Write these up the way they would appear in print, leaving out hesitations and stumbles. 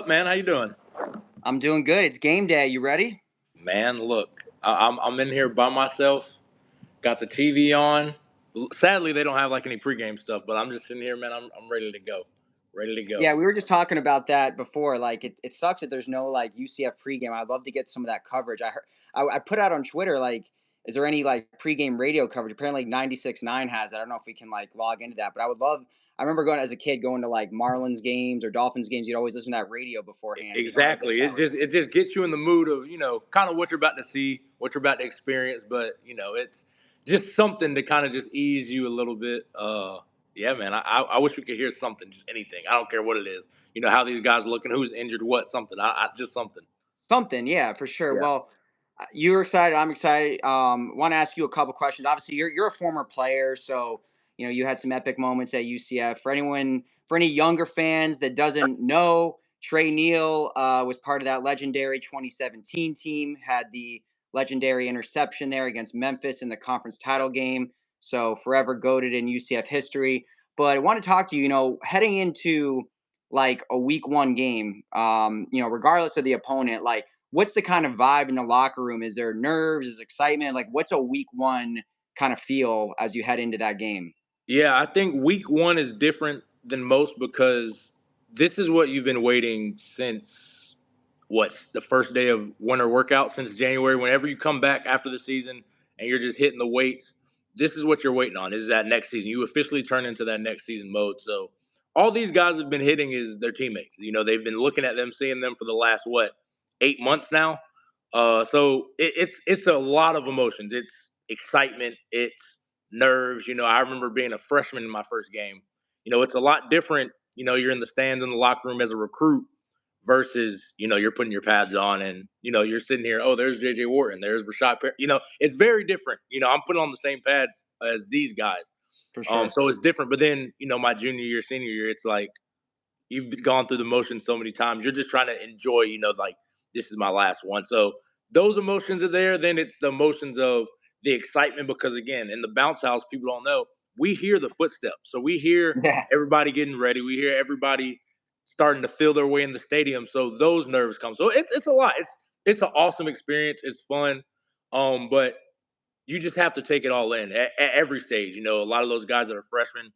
up, man? How you doing? I'm doing good. It's game day. You ready? Man, look, I'm in here by myself. Got the TV on. Sadly, they don't have like any pregame stuff, but I'm just sitting here, man. I'm ready to go. Ready to go. Yeah, we were just talking about that before. Like, it sucks that there's no like UCF pregame. I'd love to get some of that coverage. I put out on Twitter, like, is there any like pregame radio coverage? Apparently, 96.9 has it. I don't know if we can like log into that, but I would love. I remember going as a kid going to like Marlins games or Dolphins games. You'd always listen to that radio beforehand. You know, I guess Exactly. that was. It just gets you in the mood of kind of what you're about to see, what you're about to experience. But it's just something to kind of just ease you a little bit. Yeah, man. I wish we could hear something, just anything. I don't care what it is. You know how these guys looking, who's injured, what, something. I just something. Something, yeah, for sure. Yeah. Well, you're excited. I'm excited. Want to ask you a couple questions. Obviously, you're a former player, so you had some epic moments at UCF. For any younger fans that doesn't know, Tre Neal was part of that legendary 2017 team. Had the legendary interception there against Memphis in the conference title game. So forever goated in UCF history. But I want to talk to you. Heading into like a week one game, regardless of the opponent, like what's the kind of vibe in the locker room? Is there nerves? Is excitement? Like what's a week one kind of feel as you head into that game? Yeah, I think week one is different than most because this is what you've been waiting since the first day of winter workout since January. Whenever you come back after the season and you're just hitting the weights, this is what you're waiting on. Is that next season? You officially turn into that next season mode. So all these guys have been hitting is their teammates. They've been looking at them, seeing them for the last 8 months now. It's a lot of emotions. It's excitement. It's nerves. I remember being a freshman in my first game. It's a lot different. You're in the stands in the locker room as a recruit versus, you're putting your pads on and, you're sitting here, oh, there's JJ Wharton, there's Rashad Perry. It's very different. I'm putting on the same pads as these guys. For sure. So it's different. But then, my junior year, senior year, it's like you've gone through the motions so many times. You're just trying to enjoy, like this is my last one. So those emotions are there. Then it's the emotions of the excitement because again, in the bounce house, people don't know. We hear the footsteps. So we hear Yeah. everybody getting ready. We hear everybody starting to feel their way in the stadium. So those nerves come. So it's a lot. It's an awesome experience. It's fun. But you just have to take it all in at every stage. A lot of those guys that are freshmen,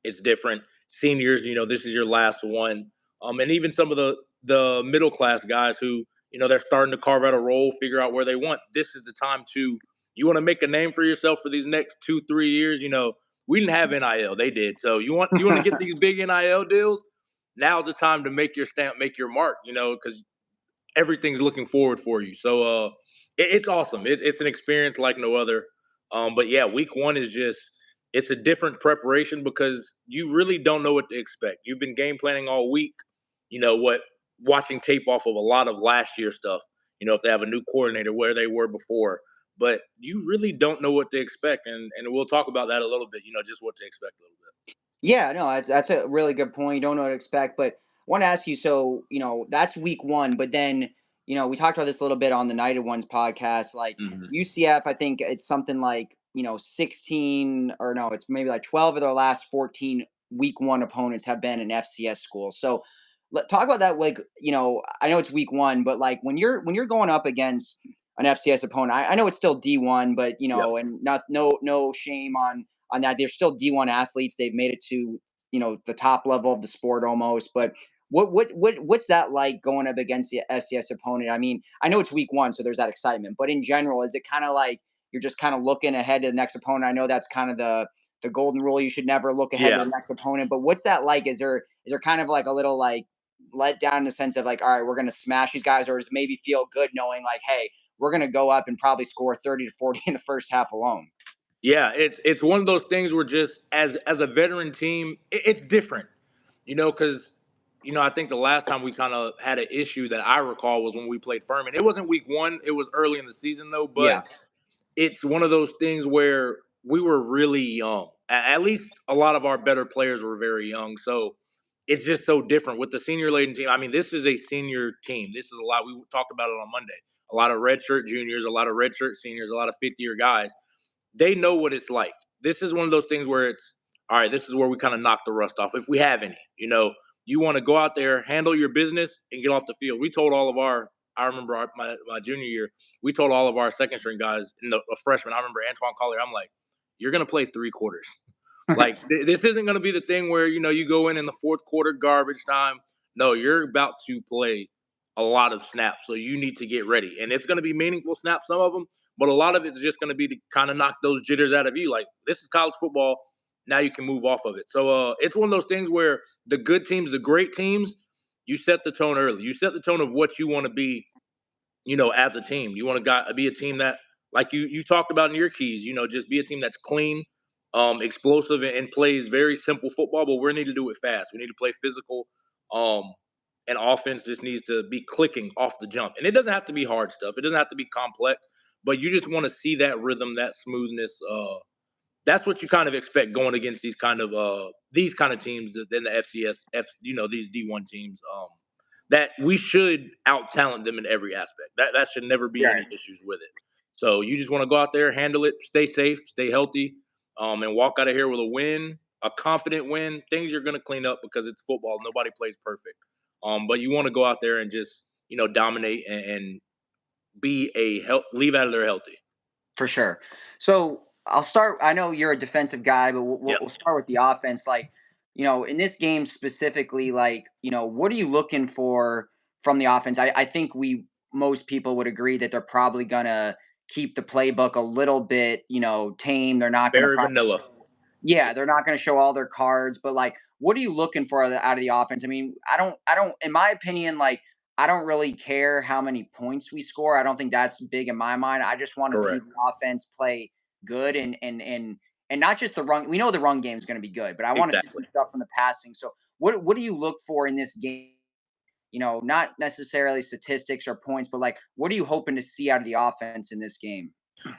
it's different. Seniors, this is your last one. And even some of the middle class guys who, they're starting to carve out a role, figure out where they want. This is the time you want to make a name for yourself for these next 2-3 years. We didn't have NIL, they did. So you want to get these big NIL deals. Now's the time to make your stamp, make your mark. Because everything's looking forward for you. So it's awesome. It's an experience like no other. But yeah, week one is just it's a different preparation because you really don't know what to expect. You've been game planning all week. Watching tape off of a lot of last year's stuff. If they have a new coordinator, where they were before. But you really don't know what to expect, and we'll talk about that a little bit. Just what to expect a little bit. Yeah, no, that's a really good point. You don't know what to expect, but I want to ask you. So, that's week one, but then, we talked about this a little bit on the Nighted Ones podcast. Like Mm-hmm. UCF, I think it's something like 16 or no, it's maybe like 12 of their last 14 week one opponents have been an FCS school. So, talk about that. Like, I know it's week one, but like when you're going up against an FCS opponent, I know it's still D1, but Yep. and no shame on that. They're still D1 athletes. They've made it to, the top level of the sport almost. But what's that like going up against the FCS opponent? I mean, I know it's week one, so there's that excitement. But in general, is it kind of like you're just kind of looking ahead to the next opponent? I know that's kind of the golden rule. You should never look ahead Yeah. to the next opponent. But what's that like? Is there kind of like a little like let down in the sense of like, all right, we're gonna smash these guys, or does it maybe feel good knowing like, hey, we're gonna go up and probably score 30 to 40 in the first half alone? Yeah, it's one of those things where just as a veteran team, it's different, because I think the last time we kind of had an issue that I recall was when we played Furman. It wasn't week one; it was early in the season though. Yeah. But it's one of those things where we were really young. At least a lot of our better players were very young, so it's just so different with the senior laden team. I mean, this is a senior team. This is a lot. We talked about it on Monday. A lot of redshirt juniors, a lot of redshirt seniors, a lot of fifth-year guys. They know what it's like. This is one of those things where it's all right. This is where we kind of knock the rust off, if we have any. You want to go out there, handle your business, and get off the field. We told all of I remember my junior year, we told all of our second string guys in the freshmen. I remember Antoine Collier. I'm like, you're gonna play 3 quarters. Like this isn't going to be the thing where you go in the fourth quarter garbage time. No, you're about to play a lot of snaps, so you need to get ready, and it's going to be meaningful snaps, some of them, but a lot of it's just going to be to kind of knock those jitters out of you. Like this is college football. Now you can move off of it. So it's one of those things where the good teams, the great teams, you set the tone early. You set the tone of what you want to be as a team. You want to be a team that, like you talked about in your keys, just be a team that's clean, explosive, and plays very simple football. But we need to do it fast. We need to play physical, and offense just needs to be clicking off the jump. And it doesn't have to be hard stuff. It doesn't have to be complex. But you just want to see that rhythm, that smoothness. That's what you kind of expect going against these kind of teams than the these D1 teams. That we should out talent them in every aspect. That should never be any issues with it. So you just want to go out there, handle it, stay safe, stay healthy, and walk out of here with a win, a confident win. Things you're going to clean up because it's football. Nobody plays perfect. But you want to go out there and just dominate and leave out of there healthy. For sure. So I'll start. I know you're a defensive guy, but we'll start with the offense. Like, in this game specifically, like, what are you looking for from the offense? I think most people would agree that they're probably gonna keep the playbook a little bit, tame. They're not gonna Very vanilla. yeah, they're not going to show all their cards, but like, what are you looking for out of the offense? I mean, I don't, in my opinion, like, I don't really care how many points we score. I don't think that's big in my mind. I just want to see Correct. the offense play good and not just the run. We know the run game is going to be good, but I want to see some Exactly. stuff from the passing. So, what do you look for in this game? Not necessarily statistics or points, but like, what are you hoping to see out of the offense in this game?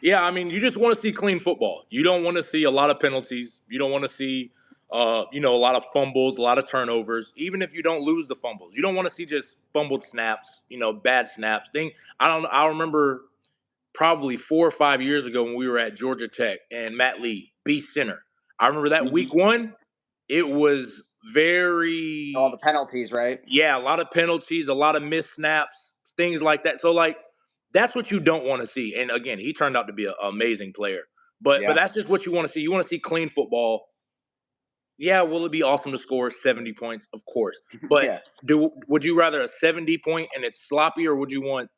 Yeah, I mean, you just want to see clean football. You don't want to see a lot of penalties. You don't want to see, a lot of fumbles, a lot of turnovers. Even if you don't lose the fumbles, you don't want to see just fumbled snaps. Bad snaps. I remember probably 4 or 5 years ago when we were at Georgia Tech and Matt Lee, beast center. I remember that Mhm. week one. It was All very, the penalties, right? yeah, a lot of penalties, a lot of missed snaps, things like that. So like that's what you don't want to see. And again, he turned out to be an amazing player. But Yeah. that's just what you want to see. You want to see clean football. Yeah, will it be awesome to score 70 points? Of course. But Yeah. would you rather a 70 point and it's sloppy, or would you want,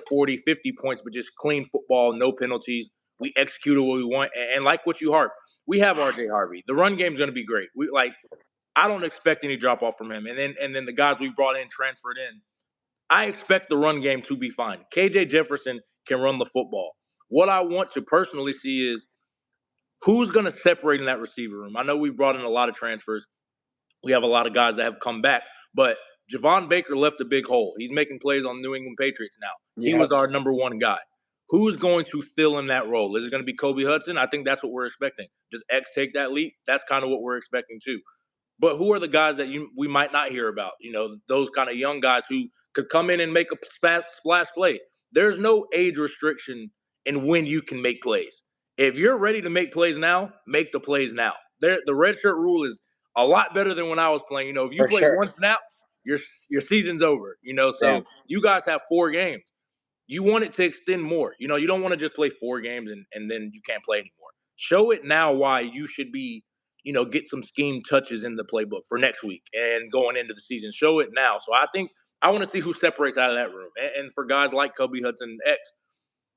40, 50 points but just clean football, no penalties? We executed what we want, and like what you harp, we have RJ Harvey. The run game's gonna be great. I don't expect any drop off from him. And then the guys we've brought in, transferred in, I expect the run game to be fine. KJ Jefferson can run the football. What I want to personally see is who's going to separate in that receiver room. I know we've brought in a lot of transfers. We have a lot of guys that have come back, but Javon Baker left a big hole. He's making plays on New England Patriots now. He Yeah. was our number one guy. Who's going to fill in that role? Is it going to be Kobe Hudson? I think that's what we're expecting. Does X take that leap? That's kind of what we're expecting too. But who are the guys that we might not hear about? Those kind of young guys who could come in and make a splash play. There's no age restriction in when you can make plays. If you're ready to make plays now, make the plays now. The red shirt rule is a lot better than when I was playing. If you For play sure. one snap, your season's over. Yeah. So you guys have 4 games. You want it to extend more. You don't want to just play 4 games and then you can't play anymore. Show it now why you should be, get some scheme touches in the playbook for next week and going into the season. Show it now. So I think I want to see who separates out of that room. And for guys like Kobe Hudson X,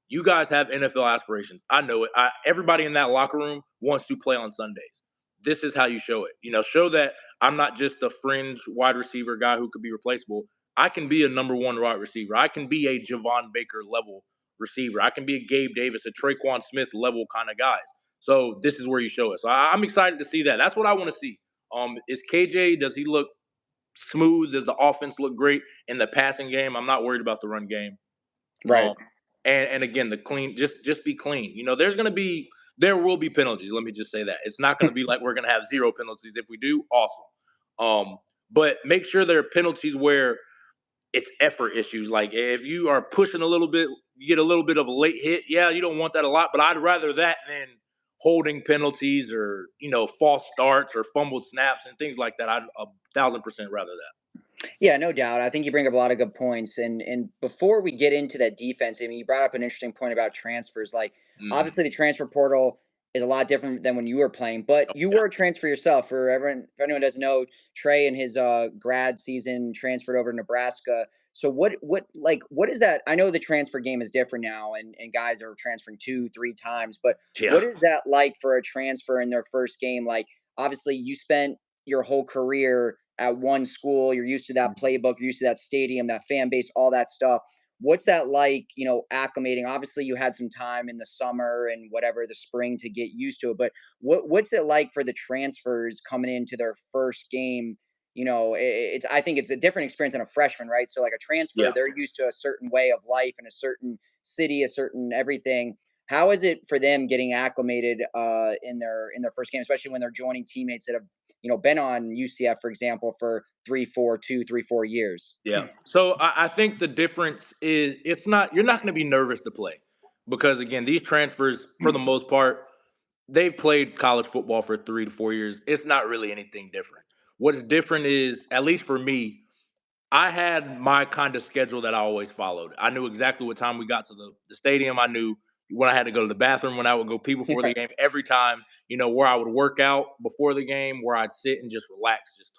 you guys have NFL aspirations. I know it. Everybody in that locker room wants to play on Sundays. This is how you show it. Show that I'm not just a fringe wide receiver guy who could be replaceable. I can be a number one wide receiver. I can be a Javon Baker level receiver. I can be a Gabe Davis, a Traquan Smith level kind of guys. So this is where you show it. So I'm excited to see that. That's what I want to see. Is KJ, does he look smooth? Does the offense look great in the passing game? I'm not worried about the run game. Right. And again, the clean, just be clean. There will be penalties. Let me just say that it's not going to be like we're going to have 0 penalties. If we do, awesome. But make sure there are penalties where it's effort issues. Like if you are pushing a little bit, you get a little bit of a late hit. Yeah, you don't want that a lot, but I'd rather that than holding penalties or false starts or fumbled snaps and things like that. I'd 1,000% rather that. Yeah, no doubt. I think you bring up a lot of good points. And before we get into that defense, I mean, you brought up an interesting point about transfers. Like, Mhm. obviously, the transfer portal is a lot different than when you were playing, but Oh, you yeah. were a transfer yourself. For everyone, if anyone doesn't know, Trey in his grad season transferred over to Nebraska. So what is that? I know the transfer game is different now, and guys are transferring two, three times. But Yeah. what is that like for a transfer in their first game? Like, obviously, you spent your whole career at one school. You're used to that playbook, you're used to that stadium, that fan base, all that stuff. What's that like, acclimating? Obviously, you had some time in the summer and whatever the spring to get used to it, but what's it like for the transfers coming into their first game? It's I think it's a different experience than a freshman, right? So like a transfer, Yeah. they're used to a certain way of life in a certain city, a certain everything. How is it for them getting acclimated in their first game, especially when they're joining teammates that have been on UCF, for example, for 3, 4 years. Yeah. So I think the difference is it's not you're not going to be nervous to play because again, these transfers for the most part they've played college football for 3 to 4 years. It's not really anything different. What's different is at least for me, I had my kind of schedule that I always followed. I knew exactly what time we got to the stadium. I knew when I had to go to the bathroom, when I would go pee before the Yeah. game, every time, where I would work out before the game, where I'd sit and just relax, just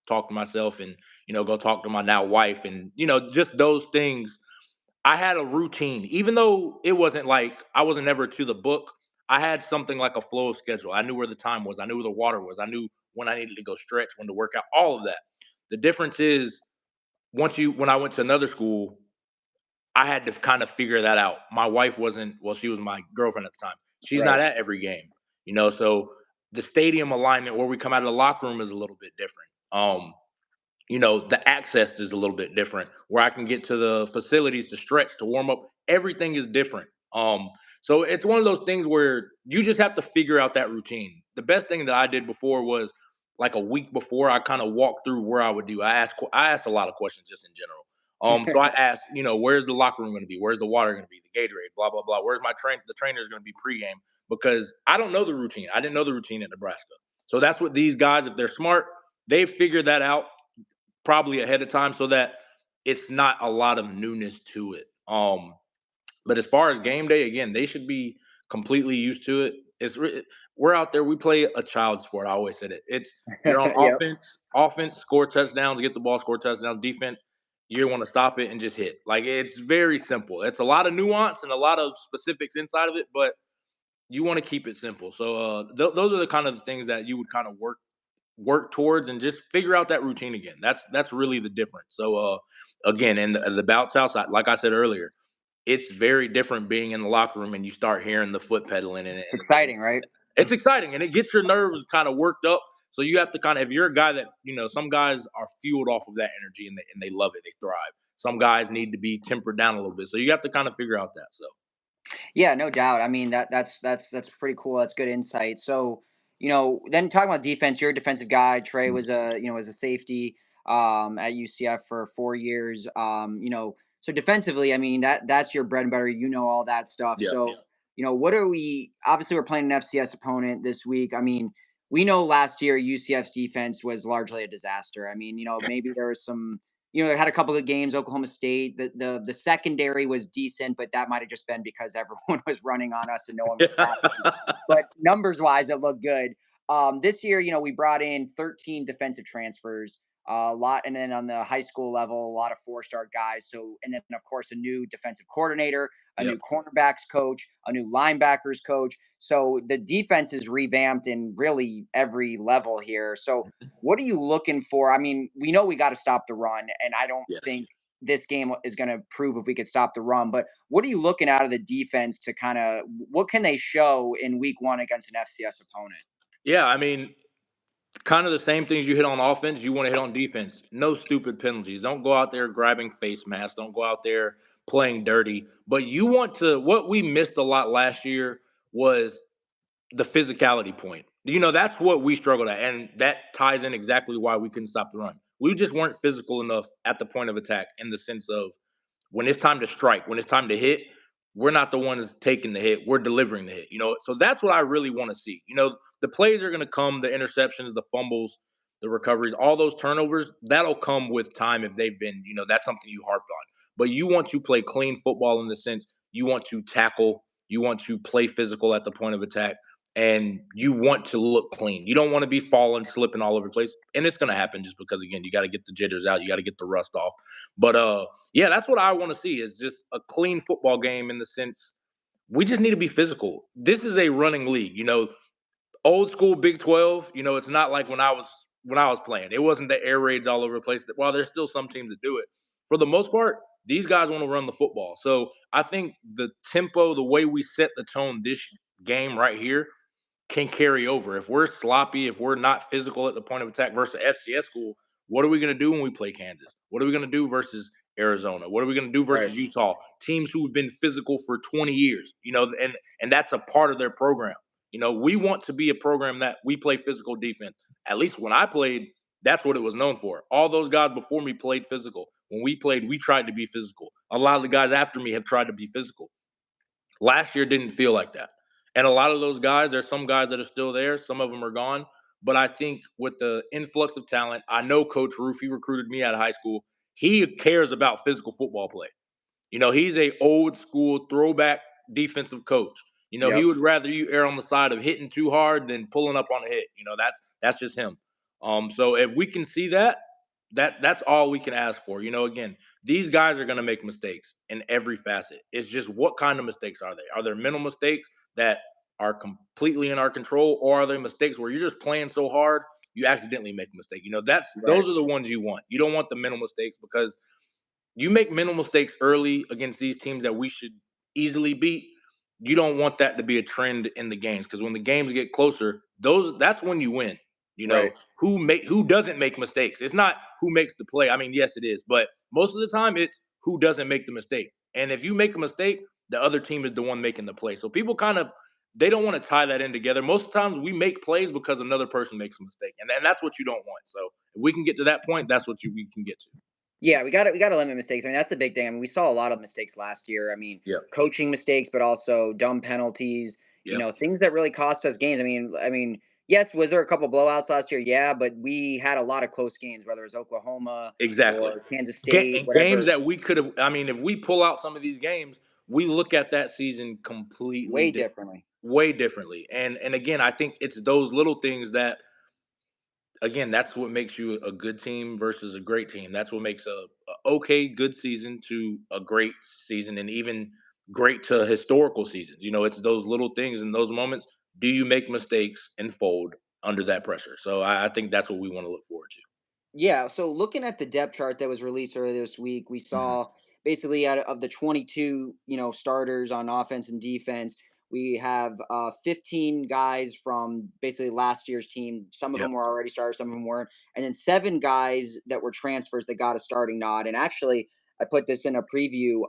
talk to myself and, go talk to my now wife and, just those things. I had a routine, even though it wasn't like I wasn't never to the book. I had something like a flow of schedule. I knew where the time was. I knew where the water was. I knew when I needed to go stretch, when to work out, all of that. The difference is when I went to another school, I had to kind of figure that out. My wife wasn't, well, she was my girlfriend at the time. She's not Right. at every game, so the stadium alignment where we come out of the locker room is a little bit different. The access is a little bit different where I can get to the facilities to stretch, to warm up. Everything is different. So it's one of those things where you just have to figure out that routine. The best thing that I did before was like a week before I kind of walked through where I would do. I asked a lot of questions just in general. So I asked, where's the locker room going to be? Where's the water going to be? The Gatorade, blah blah blah. Where's the trainer's going to be pregame? Because I don't know the routine. I didn't know the routine at Nebraska. So that's what these guys, if they're smart, they've figured that out probably ahead of time so that it's not a lot of newness to it. But as far as game day, again, they should be completely used to it. We're out there. We play a child sport. I always said it. It's you're on Yep. offense, score touchdowns, get the ball, score touchdowns. Defense, you want to stop it and just hit. Like it's very simple. It's a lot of nuance and a lot of specifics inside of it, but you want to keep it simple. So those are the kind of the things that you would kind of work towards and just figure out that routine again. That's really the difference. So again, in the bounce house, like I said earlier, it's very different being in the locker room and you start hearing the foot pedaling It's and exciting, right? it's exciting and it gets your nerves kind of worked up. So you have to kind of if you're a guy that some guys are fueled off of that energy and they love it, they thrive. Some guys need to be tempered down a little bit. So you have to kind of figure out that. So Yeah, no doubt. I mean that's pretty cool. That's good insight. So, then talking about defense, you're a defensive guy. Trey was a safety at UCF for 4 years. So defensively, I mean that's your bread and butter. All that stuff. yeah, So, what are we obviously we're playing an FCS opponent this week. I mean, we know last year UCF's defense was largely a disaster. I mean, maybe there was some they had a couple of games. Oklahoma State, the secondary was decent, but that might have just been because everyone was running on us and no one was tackling. But numbers wise, it looked good. This year, we brought in 13 defensive transfers, a lot, and then on the high school level, a lot of 4-star guys. So, and then of course, a new defensive coordinator, a yep. new cornerbacks coach, a new linebackers coach. So the defense is revamped in really every level here. So what are you looking for? I mean, we know we got to stop the run, and I don't Yes. think this game is going to prove if we could stop the run. But what are you looking out of the defense to kind of what can they show in week one against an FCS opponent? Yeah, I mean, kind of the same things you hit on offense, you want to hit on defense. No stupid penalties. Don't go out there grabbing face masks. Don't go out there playing dirty. But you want to, what we missed a lot last year was the physicality point. That's what we struggled at. And that ties in exactly why we couldn't stop the run. We just weren't physical enough at the point of attack in the sense of when it's time to strike, when it's time to hit, we're not the ones taking the hit. We're delivering the hit. So that's what I really want to see. The plays are going to come, the interceptions, the fumbles, the recoveries, all those turnovers. That'll come with time if they've been. That's something you harped on. But you want to play clean football in the sense you want to tackle, you want to play physical at the point of attack, and you want to look clean. You don't want to be falling, slipping all over the place. And it's going to happen just because, again, you got to get the jitters out. You got to get the rust off. But yeah, that's what I want to see is just a clean football game in the sense we just need to be physical. This is a running league, old school Big 12. It's not like when I was playing. It wasn't the air raids all over the place. While there's still some teams that do it, for the most part, these guys want to run the football. So I think the tempo, the way we set the tone this game right here, can carry over. If we're sloppy, if we're not physical at the point of attack versus FCS school, what are we going to do when we play Kansas? What are we going to do versus Arizona? What are we going to do Right. versus Utah? Teams who have been physical for 20 years, and that's a part of their program. We want to be a program that we play physical defense. At least when I played, that's what it was known for. All those guys before me played physical. When we played, we tried to be physical. A lot of the guys after me have tried to be physical. Last year didn't feel like that. And a lot of those guys, there's some guys that are still there, some of them are gone. But I think with the influx of talent, I know Coach Roof, he recruited me out of high school. He cares about physical football play. He's a old school throwback defensive coach. He Yep. would rather you err on the side of hitting too hard than pulling up on a hit. That's just him. So if we can see that's all we can ask for. Again, these guys are going to make mistakes in every facet. It's just what kind of mistakes are they? Are there mental mistakes that are completely in our control, or are they mistakes where you're just playing so hard you accidentally make a mistake? Right. Those are the ones you want. You don't want the mental mistakes because you make mental mistakes early against these teams that we should easily beat. You don't want that to be a trend in the games because when the games get closer, that's when you win. Right. Who doesn't make mistakes. It's not who makes the play. I mean, yes, it is, but most of the time it's who doesn't make the mistake. And if you make a mistake, the other team is the one making the play. So people they don't want to tie that in together. Most of the times we make plays because another person makes a mistake, and that's what you don't want. So if we can get to that point, that's what we can get to. Yeah, we gotta limit mistakes. I mean, that's a big thing. I mean, we saw a lot of mistakes last year. I mean, Yep. coaching mistakes, but also dumb penalties. Yep. Things that really cost us games. I mean, yes, was there a couple blowouts last year? Yeah, but we had a lot of close games, whether it was Oklahoma Exactly. or Kansas State, Games whatever. that we could have. I mean, if we pull out some of these games, we look at that season Way differently. way differently. And again, I think it's those little things that, again, that's what makes you a good team versus a great team. That's what makes a okay good season to a great season, and even great to historical seasons. It's those little things in those moments. Do you make mistakes and fold under that pressure? So I think that's what we want to look forward to. Yeah, so looking at the depth chart that was released earlier this week, we Mhm. saw basically out of the 22, starters on offense and defense, we have 15 guys from basically last year's team. Some of Yep. them were already starters, some of them weren't, and then 7 guys that were transfers that got a starting nod. And actually, I put this in a preview.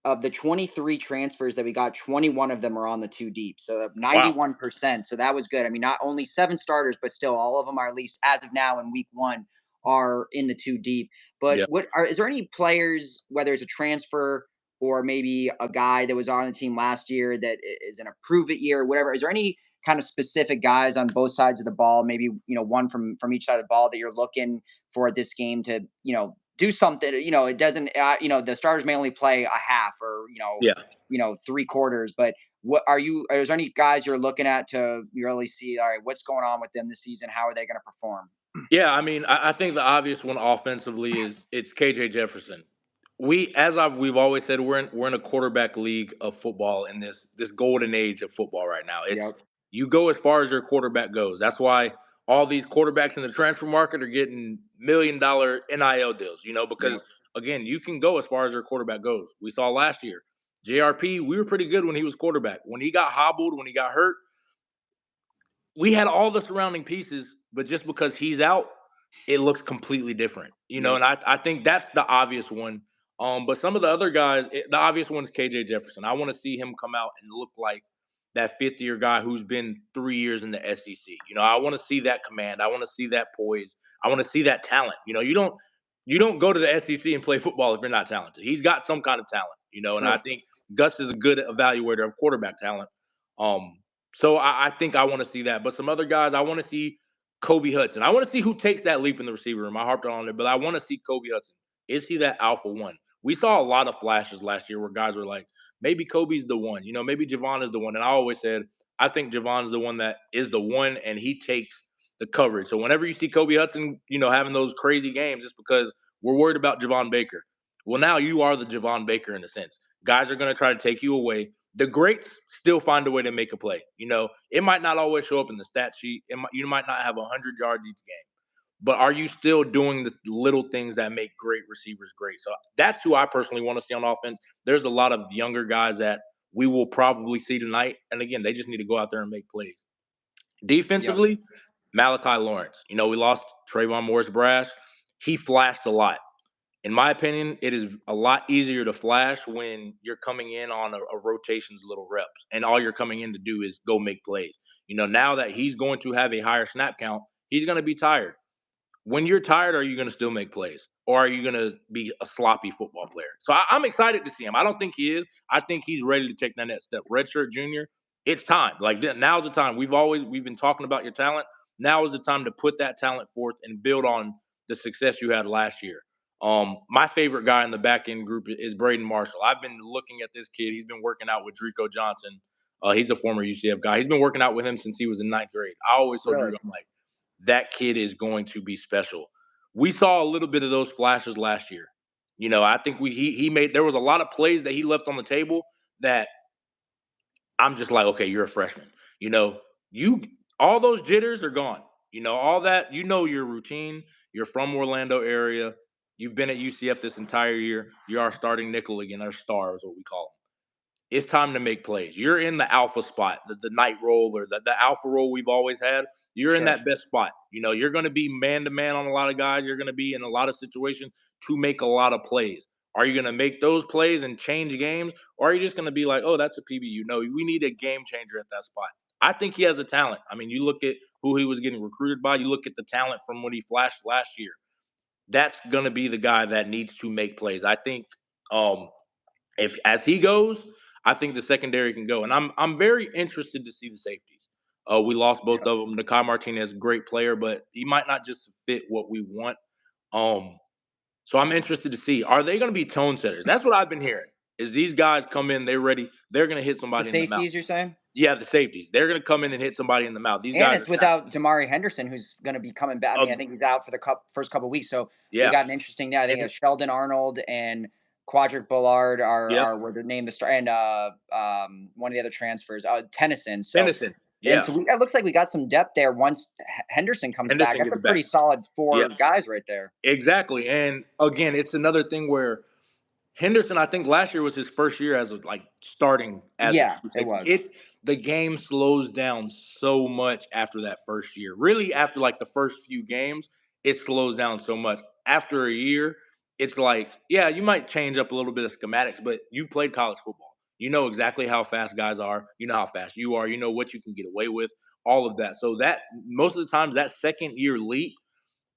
Of the 23 transfers that we got, 21 of them are on the two deep. So Wow. 91%. So that was good. I mean, not only 7 starters, but still all of them are, at least as of now in week 1, are in the two deep. But Yep. is there any players, whether it's a transfer or maybe a guy that was on the team last year that is in a prove it year or whatever? Is there any kind of specific guys on both sides of the ball, maybe, one from each side of the ball that you're looking for this game to, do something? It doesn't, the starters may only play a half or, Yeah. 3 quarters, but is there any guys you're looking at to really see, all right, what's going on with them this season? How are they going to perform? Yeah, I mean, I think the obvious one offensively is it's KJ Jefferson. We've always said, we're in a quarterback league of football in this golden age of football right now. It's Yep. you go as far as your quarterback goes. That's why all these quarterbacks in the transfer market are getting $1 million NIL deals. Because Yep. again, you can go as far as your quarterback goes. We saw last year, JRP. We were pretty good when he was quarterback. When he got hobbled, when he got hurt, we had all the surrounding pieces, but just because he's out, it looks completely different. Yep. And I think that's the obvious one. But some of the other guys, the obvious one's KJ Jefferson. I want to see him come out and look like that fifth year guy who's been 3 years in the SEC. I want to see that command. I want to see that poise. I want to see that talent. you don't go to the SEC and play football if you're not talented. He's got some kind of talent, and I True. think Gus is a good evaluator of quarterback talent. Um, so I think I want to see that. But some other guys, I want to see Kobe Hudson. I want to see who takes that leap in the receiver room. I harped on it, but I want to see Kobe Hudson. Is he that alpha one? We saw a lot of flashes last year where guys were like, maybe Kobe's the one, maybe Javon is the one. And I always said, I think Javon's the one that is the one, and he takes the coverage. So whenever you see Kobe Hudson, having those crazy games, it's because we're worried about Javon Baker. Well, now you are the Javon Baker in a sense. Guys are going to try to take you away. The greats still find a way to make a play. It might not always show up in the stat sheet. You might not have 100 yards each game, but are you still doing the little things that make great receivers great? So that's who I personally want to see on offense. There's a lot of younger guys that we will probably see tonight. And again, they just need to go out there and make plays. Yep. Defensively, Malachi Lawrence. We lost Trayvon Morris Brash. He flashed a lot. In my opinion, it is a lot easier to flash when you're coming in on a rotation's little reps, and all you're coming in to do is go make plays. Now that he's going to have a higher snap count, he's going to be tired. When you're tired, are you going to still make plays, or are you going to be a sloppy football player? So I'm excited to see him. I don't think he is. I think he's ready to take that next step. Redshirt junior, it's time. Like now's the time. We've been talking about your talent. Now is the time to put that talent forth and build on the success you had last year. My favorite guy in the back end group is Braden Marshall. I've been looking at this kid. He's been working out with Drico Johnson. He's a former UCF guy. He's been working out with him since he was in ninth grade. I always told Really. Drico, I'm like, that kid is going to be special. We saw a little bit of those flashes last year. I think he made there was a lot of plays that he left on the table that I'm just like, okay, you're a freshman. You all those jitters are gone. All that, your routine. You're from Orlando area. You've been at UCF this entire year. You're our starting nickel again, our star is what we call him. It's time to make plays. You're in the alpha spot, the night role or the alpha role we've always had. You're in Sure. that best spot. You're going to be man to man on a lot of guys. You're going to be in a lot of situations to make a lot of plays. Are you going to make those plays and change games? Or are you just going to be like, oh, that's a PBU? No, we need a game changer at that spot. I think he has a talent. I mean, you look at who he was getting recruited by, you look at the talent from when he flashed last year. That's going to be the guy that needs to make plays. I think if as he goes, I think the secondary can go, and I'm very interested to see the safeties. We lost both Yep. of them. Nakai Martinez, great player, but he might not just fit what we want. Um, so I'm interested to see, are they going to be tone setters? That's what I've been hearing. Is these guys come in, they're ready, they're going to hit The somebody in the mouth. safeties, you're saying? Yeah, the safeties, they're going to come in and hit somebody in the mouth. These And guys are it's without tacklers. Damari Henderson, who's going to be coming back. I mean, I think he's out for the first couple weeks. So we Yeah, got an interesting there. I think and it's Sheldon Arnold and Quadric Bullard yep, were the name the star, and one of the other transfers, Tennyson. So Tennyson. and Yeah, so it looks like we got some depth there once Henderson comes back. Henderson That's a gets back. pretty solid Yeah, four guys right there. exactly. And again, it's another thing where Henderson, I think last year was his first year as starting as a Yeah, true it safety. was. It's the game slows down so much after that first year. Really, after the first few games, it slows down so much. After a year, it's like, yeah, you might change up a little bit of schematics, but you've played college football. You know exactly how fast guys are. You know how fast you are. You know what you can get away with. All of that. So that most of the times that second year leap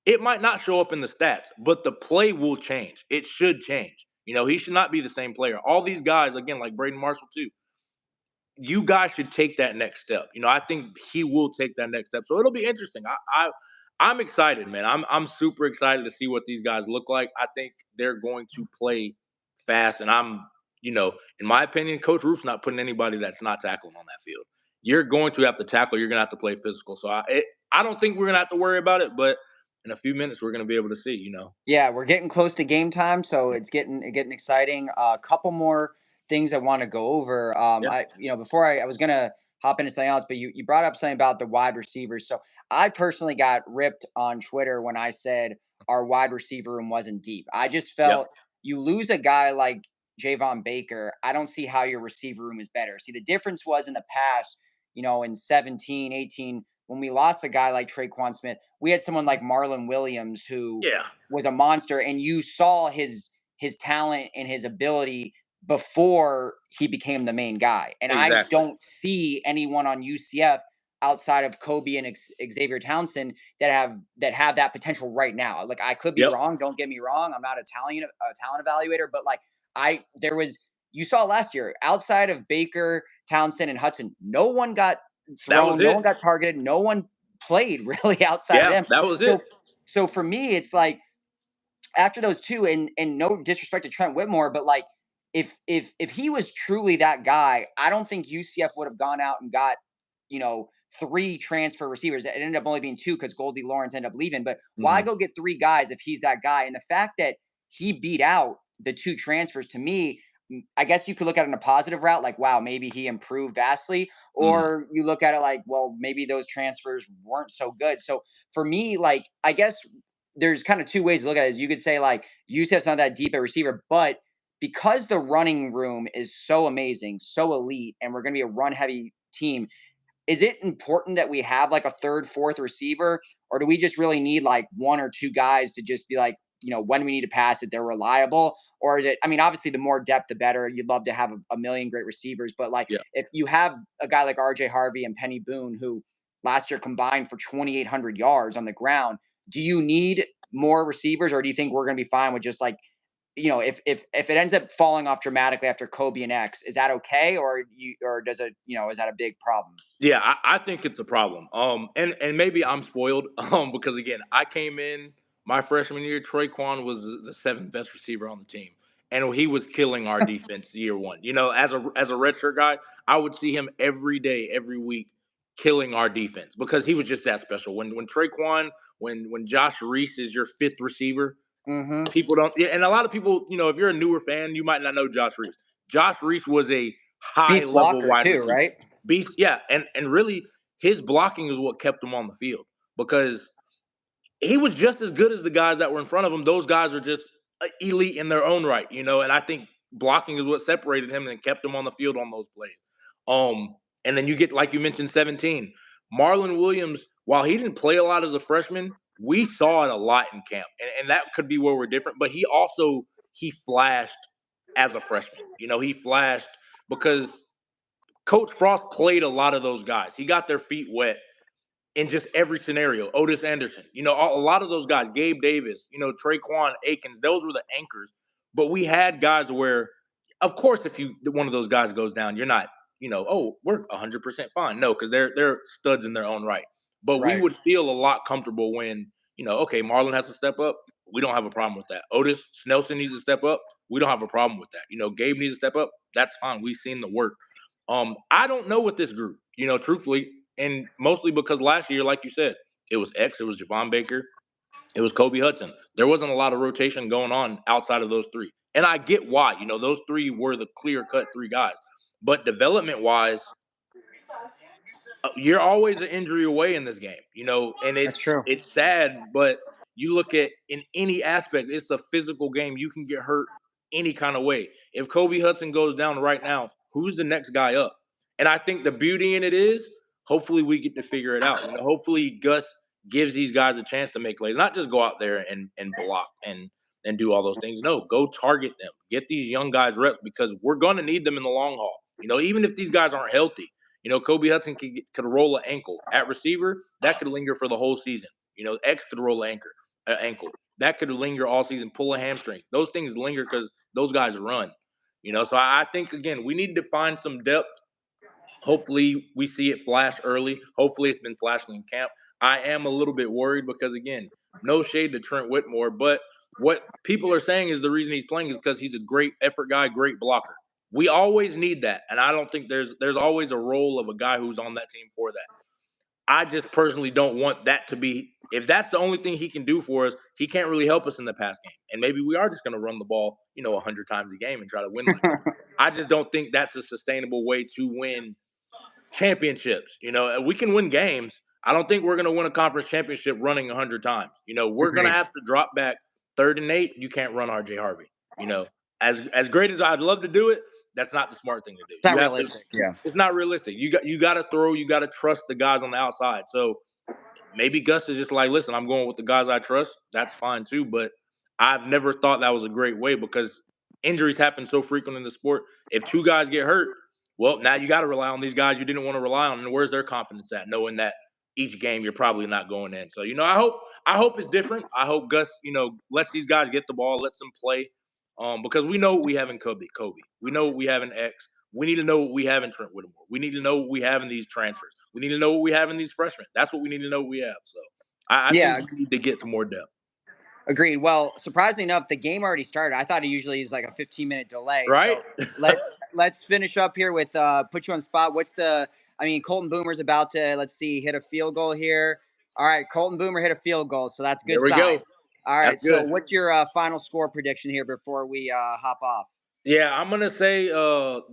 it might not show up in the stats, but the play will change. It should change. He should not be the same player. All these guys, again, like Braden Marshall too, you guys should take that next step. I think he will take that next step. So it'll be interesting. I'm excited, man. I'm super excited to see what these guys look like. I think they're going to play fast, and in my opinion, Coach Roof's not putting anybody that's not tackling on that field. You're going to have to tackle. You're going to have to play physical. So I don't think we're going to have to worry about it, but in a few minutes we're going to be able to see. Yeah, we're getting close to game time, so it's getting exciting. A couple more things I want to go over. Yeah. Before I was gonna hop into something else, but you brought up something about the wide receivers. So I personally got ripped on Twitter when I said our wide receiver room wasn't deep. I just Yep. felt you lose a guy like Javon Baker. I don't see how your receiver room is better. See, the difference was in the past, in 17, 18, when we lost a guy like Traquan Smith, we had someone like Marlon Williams who Yeah. was a monster, and you saw his talent and his ability before he became the main guy. And I Exactly. don't see anyone on UCF outside of Kobe and Xavier Townsend that have that potential right now. Like I could be Yep. wrong. Don't get me wrong. I'm not a talent evaluator, but like there was you saw last year outside of Baker, Townsend, and Hudson, no one got That was thrown, no it. one got targeted, no one played really outside of Yeah, them. that was it. So for me, it's like after those two, and no disrespect to Trent Whitmore, but like if he was truly that guy, I don't think UCF would have gone out and got you know three transfer receivers. It ended up only being two because Goldie Lawrence ended up leaving. But why Mhm. go get three guys if he's that guy? And the fact that he beat out the two transfers to me, I guess you could look at it in a positive route, like wow, maybe he improved vastly, Mhm. or you look at it like, well, maybe those transfers weren't so good. So for me, like I guess there's kind of two ways to look at it. Is you could say like UCF's not that deep at receiver, but because the running room is so amazing, so elite, and we're going to be a run heavy team, is it important that we have like a third, fourth receiver, or do we just really need like one or two guys to just be like, when we need to pass it, they're reliable? Or is it, I mean, obviously the more depth, the better. You'd love to have a million great receivers, but like Yeah. if you have a guy like RJ Harvey and Penny Boone, who last year combined for 2,800 yards on the ground, do you need more receivers, or do you think we're going to be fine with just like, if it ends up falling off dramatically after Kobe and X, is that okay, or does it, is that a big problem? Yeah, I think it's a problem. And maybe I'm spoiled. Because again, I came in my freshman year. Traquan was the seventh best receiver on the team, and he was killing our defense year one. As a redshirt guy, I would see him every day, every week, killing our defense because he was just that special. When Traquan, when Josh Reese is your fifth receiver, Mm-hmm. people don't. Yeah, and a lot of people, if you're a newer fan, you might not know Josh Reese. Josh Reese was a high Beast level blocker wide too, receiver. right? Beast, yeah, and really his blocking is what kept him on the field because he was just as good as the guys that were in front of him. Those guys are just elite in their own right, and I think blocking is what separated him and kept him on the field on those plays. Um, and then you get, like you mentioned, 17. Marlon Williams, while he didn't play a lot as a freshman, we saw it a lot in camp, and that could be where we're different. But he flashed as a freshman. He flashed because Coach Frost played a lot of those guys. He got their feet wet in just every scenario. Otis Anderson, a lot of those guys, Gabe Davis, Traquan Akins, those were the anchors. But we had guys where, of course, if one of those guys goes down, you're not, oh, we're 100% fine. No, because they're studs in their own right. But we Right. would feel a lot comfortable when, okay, Marlon has to step up. We don't have a problem with that. Otis Snelson needs to step up. We don't have a problem with that. Gabe needs to step up. That's fine. We've seen the work. I don't know what this group, truthfully, and mostly because last year, like you said, it was X, it was Javon Baker, it was Kobe Hudson. There wasn't a lot of rotation going on outside of those three. And I get why. Those three were the clear cut three guys. But development wise, you're always an injury away in this game, and That's it's true. it's sad, but you look at in any aspect, it's a physical game. You can get hurt any kind of way. If Kobe Hudson goes down right now, who's the next guy up? And I think the beauty in it is, hopefully we get to figure it out. Hopefully Gus gives these guys a chance to make plays, not just go out there and block and do all those things. No, go target them. Get these young guys reps because we're going to need them in the long haul. Even if these guys aren't healthy, Kobe Hudson could roll an ankle at receiver. That could linger for the whole season. X could roll an ankle. That could linger all season, pull a hamstring. Those things linger because those guys run. So I think, again, we need to find some depth. Hopefully we see it flash early. Hopefully it's been flashing in camp. I am a little bit worried because, again, no shade to Trent Whitmore, but what people are saying is the reason he's playing is because he's a great effort guy, great blocker. We always need that, and I don't think there's always a role of a guy who's on that team for that. I just personally don't want that to be. If that's the only thing he can do for us, he can't really help us in the pass game. And maybe we are just going to run the ball, 100 times a game and try to win like that. I just don't think that's a sustainable way to win championships. We can win games. I don't think we're going to win a conference championship running 100 times. We're going to Agreed. have to drop back 3rd and 8. You can't run RJ Harvey. As great as I'd love to do it, that's not the smart thing to do. It's You not have to. realistic. Yeah. It's not realistic. You got to throw. You got to trust the guys on the outside. So maybe Gus is just like, listen, I'm going with the guys I trust. That's fine too. But I've never thought that was a great way because injuries happen so frequent in the sport. If two guys get hurt, Well, now you got to rely on these guys you didn't want to rely on, and where's their confidence at, knowing that each game you're probably not going in. So I hope it's different. I hope Gus lets these guys get the ball, lets them play, because we know what we have in Kobe. We know what we have in X. We need to know what we have in Trent Whittemore. We need to know what we have in these transfers. We need to know what we have in these freshmen. That's what we need to know what we have. So I think Yeah, we need to get some more depth. agreed. Well, surprisingly enough, the game already started. I thought it usually is like a 15-minute delay. Right? So let let's finish up here with put you on the spot. I mean, Colton Boomer's about to, let's see, hit a field goal here. All right, Colton Boomer hit a field goal, so that's a There good we sign. go. All That's right, so good. what's your final score prediction here before we hop off? Yeah, I'm gonna say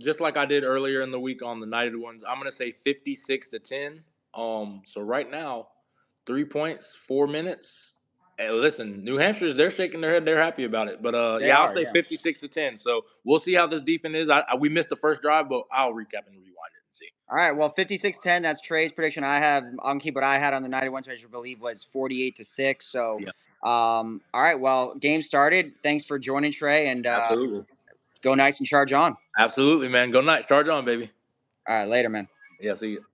just like I did earlier in the week on the United ones, I'm gonna say 56-10. So right now, 3 points, 4 minutes. And listen, New Hampshire's they're shaking their head, they're happy about it. But They yeah, I'll are, say yeah. 56-10. So we'll see how this defense is. We missed the first drive, but I'll recap and rewind it and see. All right, well, 56-10. That's Trey's prediction. I'll keep what I had on the 91, which I believe was 48-6. So, Yeah, all right, well, game started. Thanks for joining, Trey, and absolutely. go Knights and charge on. Absolutely, man. Go Knights. Charge on, baby. All right, later, man. Yeah, see you.